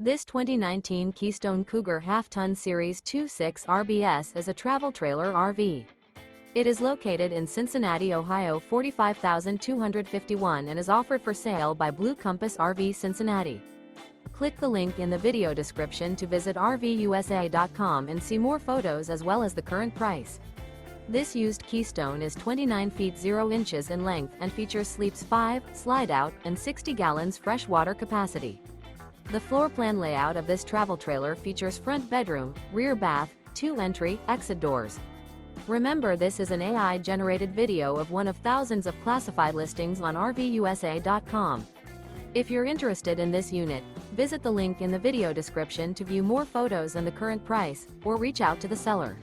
This 2019 Keystone Cougar Half-Ton Series 26 RBS is a travel trailer RV. It is located in Cincinnati, Ohio 45251 and is offered for sale by Blue Compass RV Cincinnati. Click the link in the video description to visit RVUSA.com and see more photos as well as the current price. This used Keystone is 29 feet 0 inches in length and features sleeps 5, slide-out, and 60 gallons fresh water capacity. The floor plan layout of this travel trailer features front bedroom, rear bath, 2 entry, exit doors. Remember, this is an AI-generated video of one of thousands of classified listings on RVUSA.com. If you're interested in this unit, visit the link in the video description to view more photos and the current price, or reach out to the seller.